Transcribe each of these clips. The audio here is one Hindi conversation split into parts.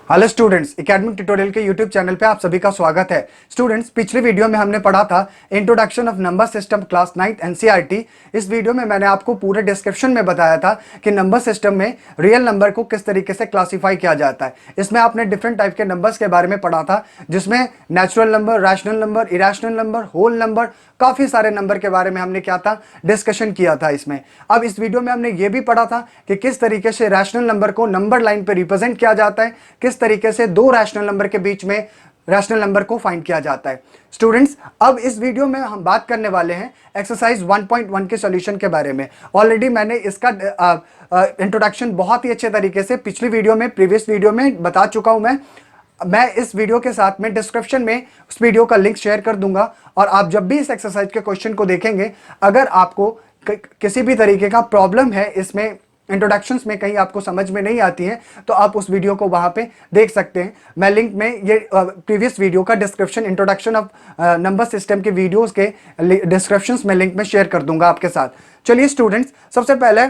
हेलो स्टूडेंट्स, एकेडमिक ट्यूटोरियल के यूट्यूब चैनल पे आप सभी का स्वागत है। स्टूडेंट्स, पिछली वीडियो में हमने पढ़ा था introduction of number system class 9th NCERT. इस वीडियो में मैंने आपको पूरे डिस्क्रिप्शन में बताया था कि नंबर सिस्टम में रियल नंबर को किस तरीके से क्लासीफाई किया जाता है। इसमें आपने डिफरेंट टाइप के नंबर्स के बारे में पढ़ा था, जिसमें natural number, rational number, irrational number, whole number, काफी सारे नंबर के बारे में हमने क्या था डिस्कशन किया था इसमें। अब इस वीडियो में हमने ये भी पढ़ा था कि किस तरीके से रैशनल नंबर को नंबर लाइन पे रिप्रेजेंट किया जाता है, किस तरीके से दो रैशनल नंबर के बीच में रैशनल नंबर को फाइंड किया जाता है। स्टूडेंट्स, अब इस वीडियो में हम बात करने वाले हैं एक्सरसाइज 1.1 के सॉल्यूशन के बारे में। ऑलरेडी मैंने इसका इंट्रोडक्शन बहुत ही अच्छे तरीके से पिछली वीडियो में, प्रीवियस वीडियो में बता चुका हूं। मैं इस वीडियो के साथ में डिस्क्रिप्शन में उस वीडियो का लिंक शेयर कर दूंगा, और आप जब भी इस एक्सरसाइज के क्वेश्चन को देखेंगे, अगर आपको किसी भी तरीके का प्रॉब्लम है इसमें, इंट्रोडक्शंस में कहीं आपको समझ में नहीं आती है, तो आप उस वीडियो को वहां पे देख सकते हैं। मैं लिंक में ये प्रीवियस वीडियो का description, introduction of number system के वीडियोस के डिस्क्रिप्शंस में लिंक में शेयर कर दूंगा आपके साथ। चलिए स्टूडेंट्स, सबसे पहला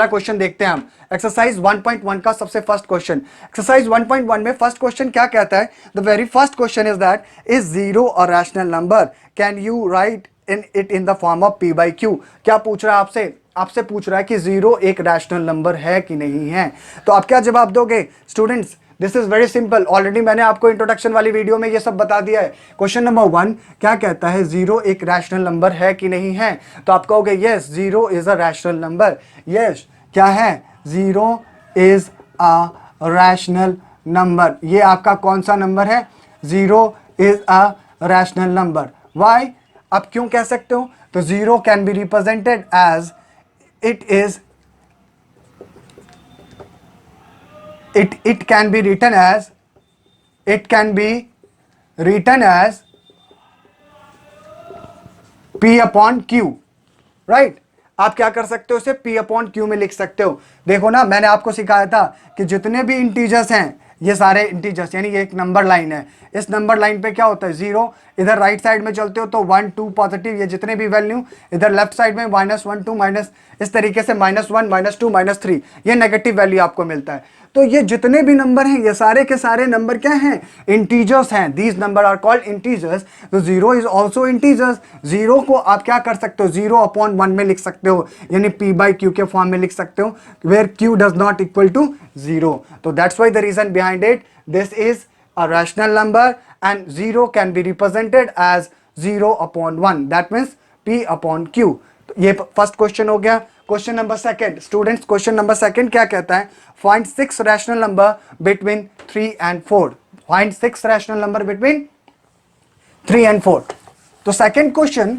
क्वेश्चन देखते हैं हम। एक्सरसाइज 1.1 का सबसे फर्स्ट क्वेश्चन। एक्सरसाइज 1.1 में फर्स्ट क्वेश्चन क्या कहता है? The very first question is that, is zero a rational number? Can you right in the form of p by q? क्या पूछ रहा है आपसे पूछ रहा है कि जीरो एक रैशनल नंबर है कि नहीं है। तो आप क्या जवाब दोगे students? This is very simple. Already मैंने आपको इंट्रोडक्शन वाली वीडियो में ये सब बता दिया है। क्वेश्चन नंबर 1 क्या कहता है? जीरो एक रैशनल नंबर है कि नहीं है। तो आप कहोगे yes, zero is a rational number. Yes, क्या है? Zero is a rational number. ये आपका कौन सा नंबर है? Zero is a rational number. Why? आप क्यों कह सकते हो? तो zero can be represented as it can be written as p upon q, right? आप क्या कर सकते हो? उसे p अपॉन q में लिख सकते हो। देखो ना, मैंने आपको सिखाया था कि जितने भी इंटीजर्स हैं, ये सारे इंटीजर्स, यानी ये एक नंबर लाइन है। इस नंबर लाइन पे क्या होता है? जीरो। इधर राइट साइड में चलते हो तो 1 2 पॉजिटिव, ये जितने भी वैल्यू, इधर लेफ्ट साइड में -1 2 माइनस, इस तरीके से -1 -2 -3, ये नेगेटिव वैल्यू आपको मिलता है। तो ये जितने भी नंबर हैं, ये सारे के सारे नंबर क्या हैं? इंटीजर्स हैं। These number are called integers. तो zero is also integers. Zero को आप क्या कर सकते हो? जीरो अपॉन 1 में लिख सकते हो, यानी p by q के फॉर्म में लिख सकते हो, where q does not equal to zero. तो that's why the reason behind it, this is a rational number and 0 can be represented as 0 upon 1, that means p upon q। तो ये फर्स्ट क्वेश्चन हो गया। Question number second students, question number second क्या कहता है? Find 6 rational number between 3 and 4। Find 6 rational number between 3 and 4। तो सेकंड क्वेश्चन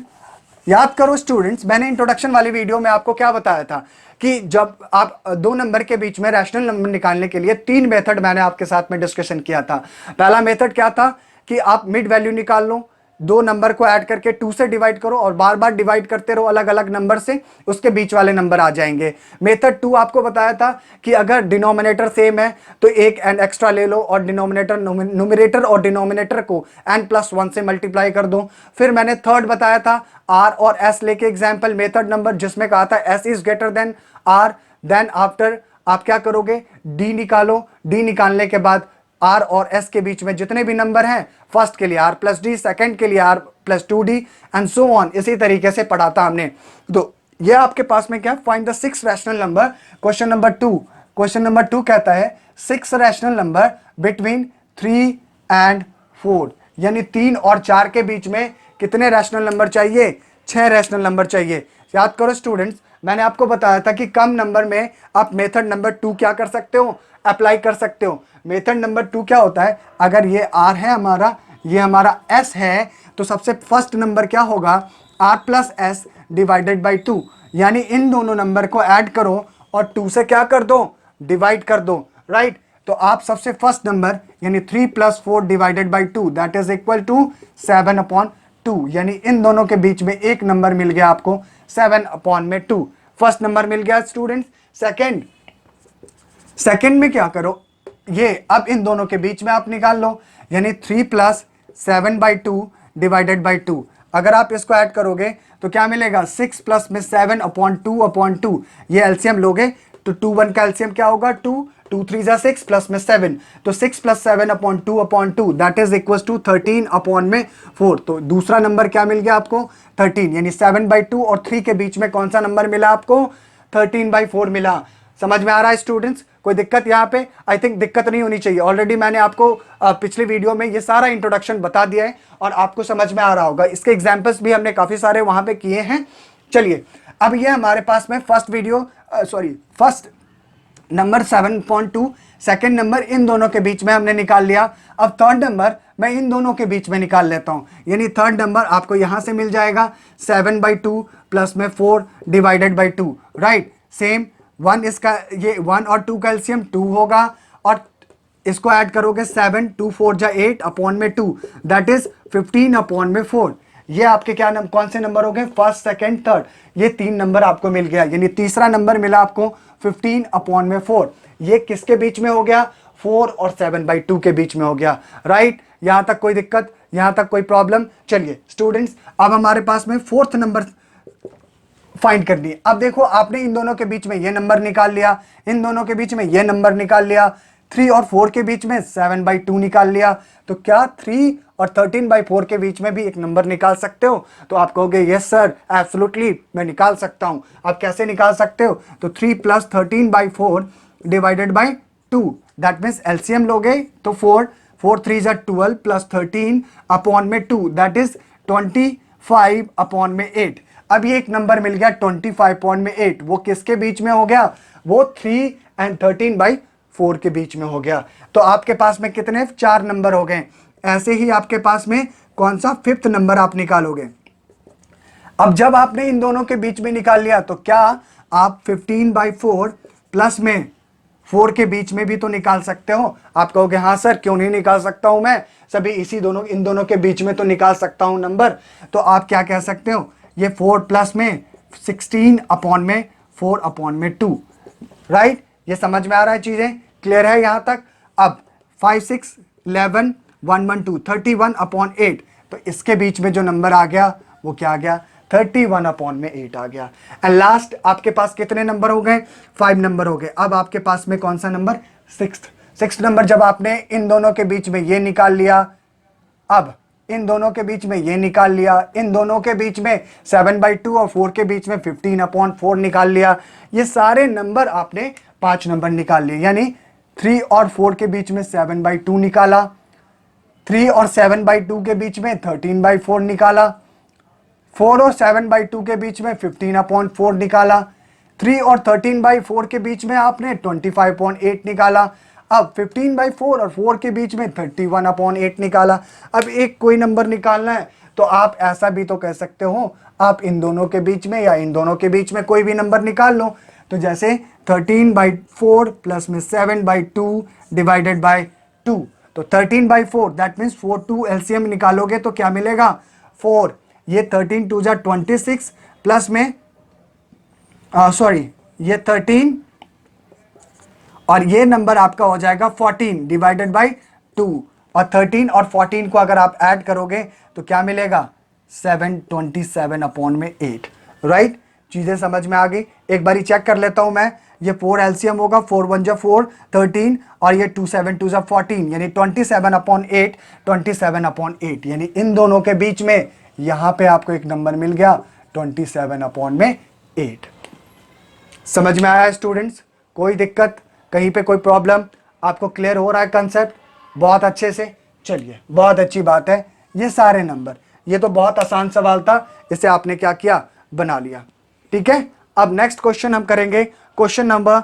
याद करो स्टूडेंट्स, मैंने इंट्रोडक्शन वाली वीडियो में आपको क्या बताया था कि जब आप दो नंबर के बीच में रैशनल नंबर निकालने के लिए 3 मेथड मैंने आपके साथ में डिस्कशन किया था। पहला मेथड क्या था कि आप मिड वैल्यू निकाल लो, दो नंबर को ऐड करके 2 से डिवाइड करो और बार बार डिवाइड करते रहो अलग अलग नंबर से, उसके बीच वाले नंबर आ जाएंगे। मेथड 2 आपको बताया था कि अगर डिनोमिनेटर सेम है तो एक n एक्स्ट्रा ले लो और न्यूमरेटर और डिनोमिनेटर को n+1 से मल्टीप्लाई कर दो। फिर मैंने थर्ड बताया था r और s लेके एग्जाम्पल मेथड नंबर, जिसमें कहा था s is greater than r, then after आप क्या करोगे? d निकालो। d निकालने के बाद r और s के बीच में जितने भी नंबर हैं, फर्स्ट के लिए r प्लस डी, सेकेंड के लिए r plus 2d and so on, इसी तरीके से पढ़ा था हमने। तो ये आपके पास में क्या? Find the 6 rational number. Question number 2 कहता है 6 रैशनल नंबर बिटवीन 3 and 4, यानी 3 और 4 के बीच में कितने रैशनल नंबर चाहिए? 6 रैशनल नंबर चाहिए। याद करो स्टूडेंट्स, मैंने आपको बताया था कि कम नंबर में आप मेथड नंबर 2 क्या कर सकते हो? अप्लाई कर सकते हो। मेथड नंबर 2 क्या होता है? अगर ये r है हमारा, ये हमारा s है, तो सबसे फर्स्ट नंबर क्या होगा? r plus s divided by 2, यानी इन दोनों नंबर को ऐड करो और 2 से क्या कर दो? डिवाइड कर दो, राइट? तो आप सबसे फर्स्ट नंबर यानी 3 + 4 divided by 2, that is equal to 7 upon 2, यानी इन दोनों के बीच में एक नंबर मिल गया आपको 7 अपॉन में 2। फर्स्ट नंबर मिल गया स्टूडेंट्स। सेकंड में क्या करो? ये अब इन दोनों के बीच में आप निकाल लो, यानी 3 + 7/2 डिवाइडेड बाई 2। अगर आप इसको ऐड करोगे तो क्या मिलेगा? 6 प्लस में 7 अपॉन 2 अपॉन 2, ये एलसीएम लोगे तो 2 1 का एलसीएम क्या होगा 2, 2 3 जा 6 प्लस में 7, तो 6 + 7 upon 2 that is equal to 13 upon में 4। तो दूसरा नंबर क्या मिल गया आपको 13, यानी 7/2 और 3 के बीच में कौन सा नंबर मिला आपको 13/4 मिला। समझ में आ रहा है स्टूडेंट्स? कोई दिक्कत यहाँ पे? आई थिंक दिक्कत नहीं होनी चाहिए। ऑलरेडी मैंने आपको पिछले वीडियो में ये सारा इंट्रोडक्शन बता दिया है और आपको समझ में आ रहा होगा। इसके एग्जाम्पल्स भी हमने काफी सारे वहां पे किए हैं। चलिए अब ये हमारे पास में first number 7.2, second number in दोनों के बीच में हमने निकाल लिया। अब थर्ड नंबर मैं इन दोनों के बीच में निकाल लेता हूं, यानी थर्ड नंबर आपको यहां से मिल जाएगा 7/2 प्लस में 4 डिवाइडेड बाई 2, राइट। सेम 1 इसका, ये 1 और 2 का एलसीएम 2 होगा और इसको ऐड करोगे 7, 2 4 जा 8 अपॉन में 2 दैट इज 15 अपॉन में 4। ये आपके क्या कौन से नंबर हो गए फर्स्ट, सेकंड, थर्ड, ये 3 नंबर आपको मिल गया, यानी तीसरा नंबर मिला आपको 15 अपॉन में 4। ये किसके बीच में हो गया 4 और 7/2 के बीच में हो गया, राइट। यहां तक कोई दिक्कत, यहां तक कोई प्रॉब्लम? चलिए स्टूडेंट्स अब हमारे पास में फोर्थ नंबर फाइंड करनी है। अब देखो आपने इन दोनों के बीच में ये नंबर निकाल लिया, इन दोनों के बीच में ये नंबर निकाल लिया, 3 और 4 के बीच में 7/2 निकाल लिया, तो क्या 3 और 13/4 के बीच में भी एक नंबर निकाल सकते हो? तो आप कहोगे यस सर एब्सोल्युटली मैं निकाल सकता हूं। आप कैसे निकाल सकते हो? तो 3 + 13/4 divided by 2 that means LCM लोगे तो 4, 4 3 जा 12 प्लस 13 अपॉन में 2 दैट इज 25 अपॉन में 8। अब ये एक नंबर मिल गया 25/8, वो किसके बीच में हो गया? वो 3 और 13/4 के बीच में हो गया। तो आपके पास में कितने 4 नंबर हो गए। ऐसे ही आपके पास में कौन सा 5th नंबर आप निकालोगे। अब जब आपने इन दोनों के बीच में निकाल लिया तो क्या आप 15/4 प्लस में 4 के बीच में भी तो निकाल सकते हो। आप कहोगे हाँ सर क्यों नहीं निकाल सकता हूं मैं, सभी इन दोनों के बीच में तो निकाल सकता हूं नंबर। तो आप क्या कह सकते हो, ये 4 प्लस में 16 अपॉन में 4 अपॉन में 2, राइट। ये समझ में आ रहा है, चीजें क्लियर है यहां तक। अब 5 6 11 1 1 2 31 अपॉन 8, तो इसके बीच में जो नंबर आ गया वो क्या आ गया 31 अपॉन में 8 आ गया। एंड लास्ट आपके पास कितने नंबर हो गए 5 नंबर हो गए। अब आपके पास में कौन सा नंबर 6th नंबर। जब आपने इन दोनों के बीच में ये निकाल लिया, अब इन दोनों के बीच में ये निकाल लिया, इन दोनों के बीच में 7/2 और 4 के बीच में 15/4 निकाल लिया, ये सारे नंबर आपने 5 नंबर निकाल लिए। यानी 3 और 4 के बीच में 7/2 निकाला, 3 और 7/2 के बीच में 13/4 निकाला, 4 और 7/2 के बीच में 15/4 निकाला, 3 और 13/4 के बीच में आपने 25/8 निकाला। अब 15/4 और 4 के बीच में 31/8 निकाला। अब एक कोई नंबर निकालना है तो आप ऐसा भी तो कह सकते हो, आप इन दोनों के बीच में या इन दोनों के बीच में कोई भी नंबर निकाल लो। तो जैसे 13/4 प्लस में 7/2 डिवाइडेड बाय 2, तो 13/4 दैट मीन्स 4 2 एलसीएम निकालोगे तो क्या मिलेगा 4। ये 13 2 जा 26 प्लस में ये 13 और ये नंबर आपका हो जाएगा 14 डिवाइडेड बाई 2, और 13 और 14 को अगर आप ऐड करोगे तो क्या मिलेगा 727 अपॉन में 8, राइट। चीजें समझ में आ गई। एक बारी चेक कर लेता हूं मैं, ये 4 एलसीएम होगा, 4 1 जा 4 13 और ये 2 7 2 जा 14 यानी 27/8 27/8, यानी इन दोनों के बीच में यहां पे आपको एक नंबर मिल गया 27/8। समझ में आया स्टूडेंट्स? कोई दिक्कत, कहीं पे कोई प्रॉब्लम? आपको क्लियर हो रहा है कंसेप्ट बहुत अच्छे से? चलिए बहुत अच्छी बात है। ये सारे नंबर, ये तो बहुत आसान सवाल था, इसे आपने क्या किया बना लिया, ठीक है। अब नेक्स्ट क्वेश्चन हम करेंगे, क्वेश्चन नंबर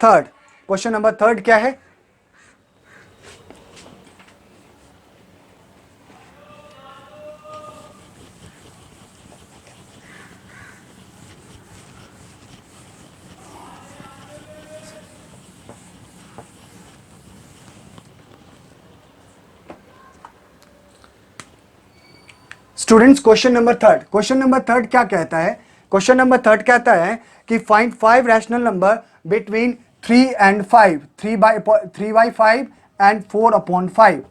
3। क्वेश्चन नंबर 3 क्या है? स्टूडेंट्स क्वेश्चन नंबर 3 क्या कहता है? क्वेश्चन नंबर 3 कहता है कि find 5 rational number between 3 and 5, 3/5 and 4/5।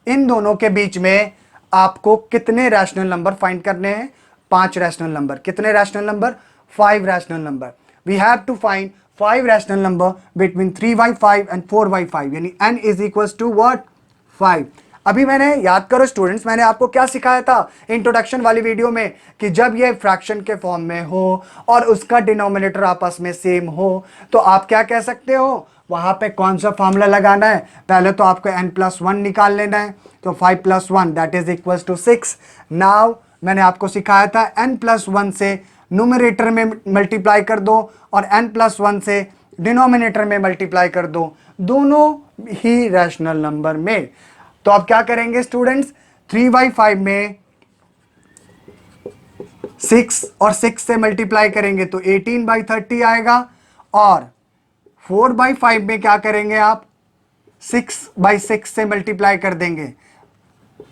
इन दोनों के बीच में आपको कितने रैशनल नंबर फाइंड करने हैं? 5 रैशनल नंबर। कितने rational number? 5 rational number. We have to find 5 rational number between 3/5 and 4/5, यानी n is equals to what 5। अभी मैंने याद करो स्टूडेंट्स, मैंने आपको क्या सिखाया था इंट्रोडक्शन वाली वीडियो में कि जब ये फ्रैक्शन के फॉर्म में हो और उसका डिनोमिनेटर आपस में सेम हो तो आप क्या कह सकते हो, वहां पे कौन सा फॉर्मूला लगाना है, पहले तो आपको n+1 निकाल लेना है, तो 5+1 that is equals to 6। Now मैंने आपको सिखाया था n+1 से न्यूमरेटर में मल्टीप्लाई कर दो और n+1 से डिनोमिनेटर में मल्टीप्लाई कर दो, दोनों ही रैशनल नंबर में। तो आप क्या करेंगे स्टूडेंट्स, 3/5 में 6 और 6 से मल्टीप्लाई करेंगे तो 18/30 आएगा, और 4/5 में क्या करेंगे आप, 6/6 से मल्टीप्लाई कर देंगे,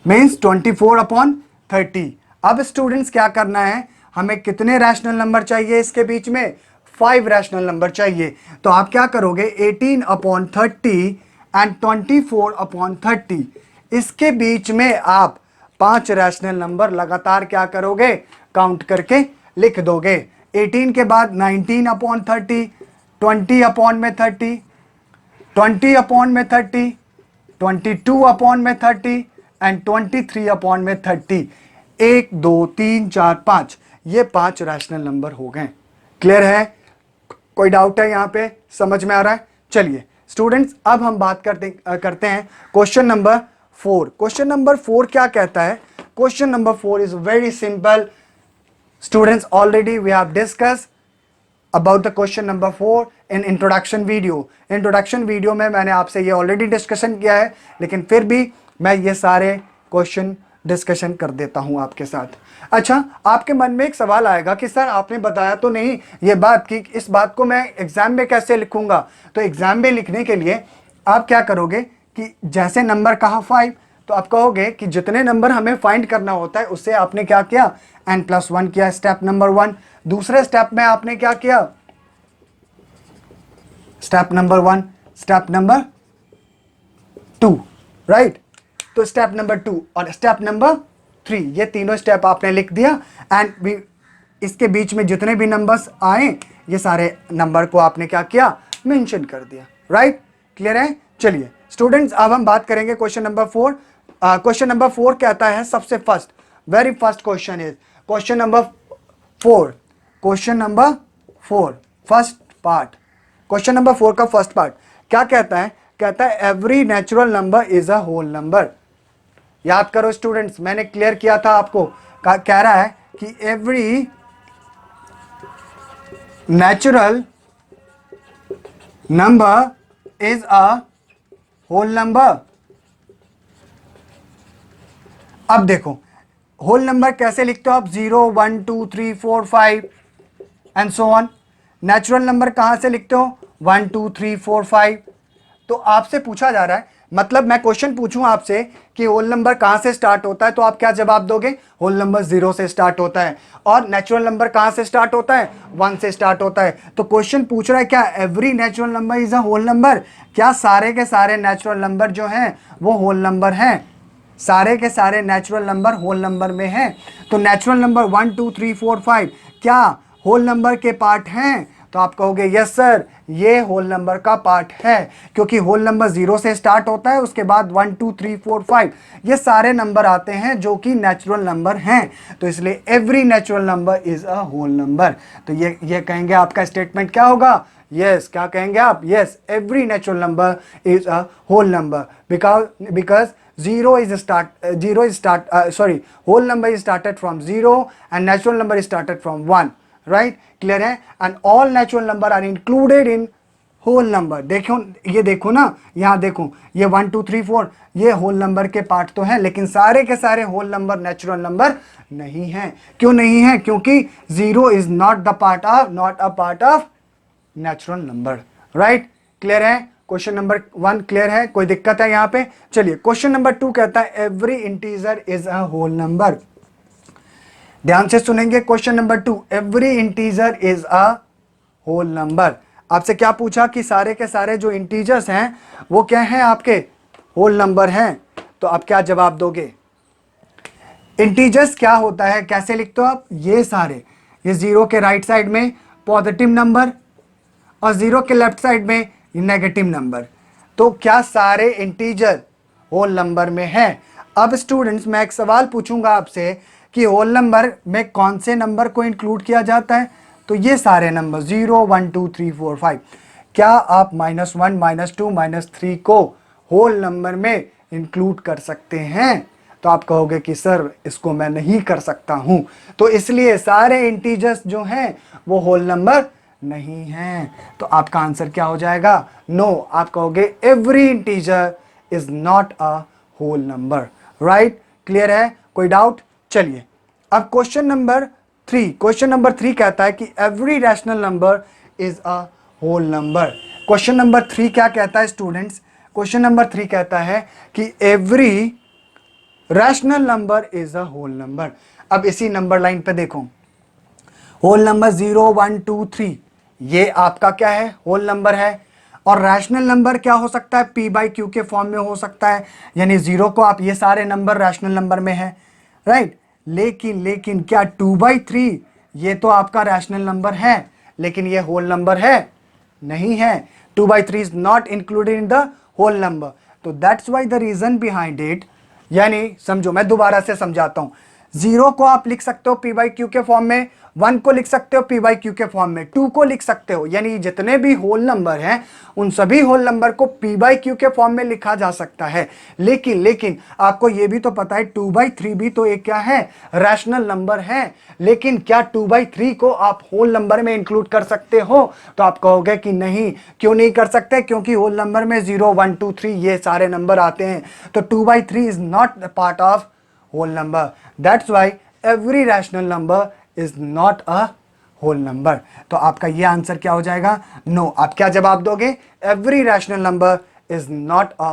मीन्स 24/30। अब स्टूडेंट्स क्या करना है, हमें कितने रैशनल नंबर चाहिए इसके बीच में, 5 रैशनल नंबर चाहिए। तो आप क्या करोगे, 18/30 एंड 24/30, इसके बीच में आप 5 रैशनल नंबर लगातार क्या करोगे, काउंट करके लिख दोगे। 18 के बाद 19/30, 20/30, 20/30, 22/30 एंड 23/30। 1 2 3 4 5, ये 5 रैशनल नंबर हो गए। क्लियर है, कोई डाउट है यहाँ पे, समझ में आ रहा है? चलिए स्टूडेंट्स, अब हम बात करते हैं क्वेश्चन नंबर 4। क्वेश्चन नंबर 4 क्या कहता है, question number 4 is very simple students, already we have discuss about the question number 4 in introduction video. Introduction video में मैंने आपसे ये ऑलरेडी डिस्कशन किया है, लेकिन फिर भी मैं ये सारे क्वेश्चन डिस्कशन कर देता हूं आपके साथ। अच्छा, आपके मन में एक सवाल आएगा कि सर आपने बताया तो नहीं ये बात कि इस बात को मैं एग्जाम में कैसे लिखूंगा। तो एग्जाम में लिखने के लिए आप क्या करोगे कि जैसे नंबर कहा 5, तो आप कहोगे कि जितने नंबर हमें फाइंड करना होता है उससे आपने क्या किया, n+1 किया, स्टेप नंबर 1। दूसरे स्टेप में आपने क्या किया, step number 1, step number 2, right. तो स्टेप नंबर 2 और स्टेप नंबर 3, ये तीनों स्टेप आपने लिख दिया, एंड इसके बीच में जितने भी नंबर्स आए ये सारे नंबर को आपने क्या किया, मेंशन कर दिया, राइट। क्लियर है? चलिए स्टूडेंट्स, अब हम बात करेंगे क्वेश्चन नंबर 4। क्वेश्चन नंबर 4 कहता है, सबसे first very first question is question number 4, question number 4 first part, question number 4 का फर्स्ट पार्ट क्या कहता है, कहता है every natural number is a whole number. याद करो स्टूडेंट्स, मैंने क्लियर किया था आपको, कह रहा है कि every natural number is a whole number. अब देखो होल नंबर कैसे लिखते हो आप, 0 1 2 3 4 5 and so on. Natural number कहां से लिखते हो, 1 2 3 4 5। तो आपसे पूछा जा रहा है, मतलब मैं क्वेश्चन पूछूं आपसे कि होल नंबर कहां से स्टार्ट होता है, तो आप क्या जवाब दोगे, होल नंबर 0 से स्टार्ट होता है। और नेचुरल नंबर कहां से स्टार्ट होता है, 1 से स्टार्ट होता है। तो क्वेश्चन पूछ रहा है क्या every natural number is a whole number, क्या सारे के सारे नेचुरल नंबर जो हैं वो होल नंबर हैं, सारे के सारे नेचुरल नंबर होल नंबर में हैं। तो नेचुरल नंबर 1 2 3 4 5 क्या होल नंबर के पार्ट हैं, तो आप कहोगे यस सर ये होल नंबर का पार्ट है, क्योंकि होल नंबर 0 से स्टार्ट होता है, उसके बाद 1 2 3 4 5 ये सारे नंबर आते हैं जो कि नेचुरल नंबर हैं। तो इसलिए every natural number is a whole number. तो ये कहेंगे आपका स्टेटमेंट क्या होगा, यस क्या कहेंगे आप, yes every natural number is a whole number because whole number is started from 0 and natural number is started from 1, right? Clear है? And all natural number are included in whole number। देखो ये देखो ना, यहाँ देखो ये 1 2 3 4 ये होल नंबर के पार्ट तो हैं, लेकिन सारे के सारे होल नंबर नेचुरल नंबर नहीं हैं। क्यों नहीं है, क्योंकि 0 is not a part of natural number, right. Clear है? क्वेश्चन नंबर 1 क्लियर है, कोई दिक्कत है यहाँ पे? चलिए क्वेश्चन नंबर 2 कहता है every integer is a whole number. ध्यान से सुनेंगे question number 2, every integer is a whole number. आपसे क्या पूछा कि सारे के सारे जो इंटीजर्स हैं वो क्या हैं, आपके होल नंबर हैं। तो आप क्या जवाब दोगे, इंटीजर्स क्या होता है, कैसे लिखते हो आप, ये सारे, ये 0 के राइट साइड में पॉजिटिव नंबर और 0 के लेफ्ट साइड में नेगेटिव नंबर। तो क्या सारे इंटीजर होल नंबर में है? अब स्टूडेंट्स मैं एक सवाल पूछूंगा आपसे कि होल नंबर में कौन से नंबर को इंक्लूड किया जाता है? तो ये सारे नंबर 0 1 2 3 4 5। क्या आप -1 -2 -3 को होल नंबर में इंक्लूड कर सकते हैं? तो आप कहोगे कि सर इसको मैं नहीं कर सकता हूं, तो इसलिए सारे इंटीजर्स जो हैं वो होल नंबर नहीं हैं। तो आपका आंसर क्या हो जाएगा? नो। आप कहोगे every integer is not a whole number. Right? Clear है? कोई डाउट? चलिए अब क्वेश्चन नंबर 3। क्वेश्चन नंबर 3 कहता है कि every rational number is a whole number. Question number 3 क्या कहता है स्टूडेंट्स? क्वेश्चन नंबर 3 कहता है कि every rational number is a whole number. अब इसी नंबर लाइन पे देखो, होल नंबर 0 1 2 3 ये आपका क्या है? होल नंबर है। और रैशनल नंबर क्या हो सकता है? p बाई क्यू के फॉर्म में हो सकता है, यानी 0 को आप, ये सारे नंबर रैशनल नंबर में है। राइट? लेकिन क्या 2/3 ये तो आपका रैशनल नंबर है, लेकिन ये होल नंबर है? नहीं है। 2/3 is not included in the whole number. तो that's why the reason behind it, यानी समझो, मैं दोबारा से समझाता हूं। 0 को आप लिख सकते हो p बाई क्यू के फॉर्म में, 1 को लिख सकते हो p बाई क्यू के फॉर्म में, 2 को लिख सकते हो, यानी जितने भी होल नंबर हैं उन सभी होल नंबर को p बाई क्यू के फॉर्म में लिखा जा सकता है। लेकिन आपको यह भी तो पता है 2/3 भी तो एक क्या है? रैशनल नंबर है। लेकिन क्या 2/3 को आप होल नंबर में इंक्लूड कर सकते हो? तो आप कहोगे कि नहीं। क्यों नहीं कर सकते? क्योंकि होल नंबर में 0 1 2 3 ये सारे नंबर आते हैं, तो 2/3 is not part of whole number. That's why every rational number is not a whole number. तो आपका ये आंसर क्या हो जाएगा? नो। आप क्या जवाब दोगे? every rational number is not a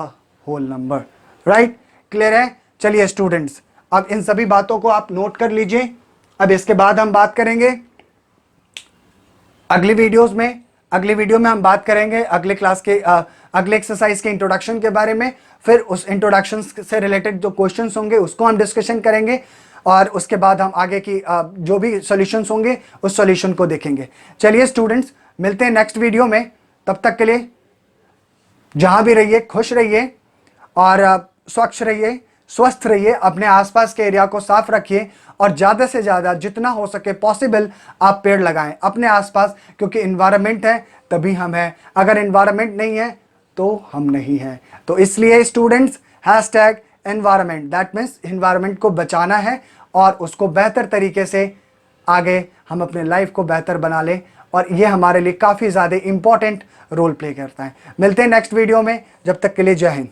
whole number. Right? Clear है? चलिए स्टूडेंट्स, अब इन सभी बातों को आप नोट कर लीजिए। अब इसके बाद हम बात करेंगे अगली वीडियोस में। अगली वीडियो में हम बात करेंगे अगले क्लास के अगले एक्सरसाइज के इंट्रोडक्शन के बारे में। फिर उस इंट्रोडक्शन से रिलेटेड जो क्वेश्चंस होंगे उसको हम डिस्कशन करेंगे, और उसके बाद हम आगे की जो भी सॉल्यूशंस होंगे उस सॉल्यूशन को देखेंगे। चलिए स्टूडेंट्स, मिलते हैं नेक्स्ट वीडियो में। तब तक के लिए जहां भी रहिए खुश रहिए और स्वच्छ रहिए, स्वस्थ रहिए, अपने आसपास के एरिया को साफ रखिए, और ज़्यादा से ज़्यादा जितना हो सके पॉसिबल आप पेड़ लगाएं अपने आसपास, क्योंकि इन्वायरमेंट है तभी हम हैं। अगर इन्वायरमेंट नहीं है तो हम नहीं हैं। तो इसलिए students, #environment, that means environment को बचाना है और उसको बेहतर तरीके से आगे हम अपने लाइफ को बेहतर बना लें, और ये हमारे लिए काफ़ी ज़्यादा इंपॉर्टेंट रोल प्ले करता है। मिलते हैं नेक्स्ट वीडियो में, जब तक के लिए जय हिंद।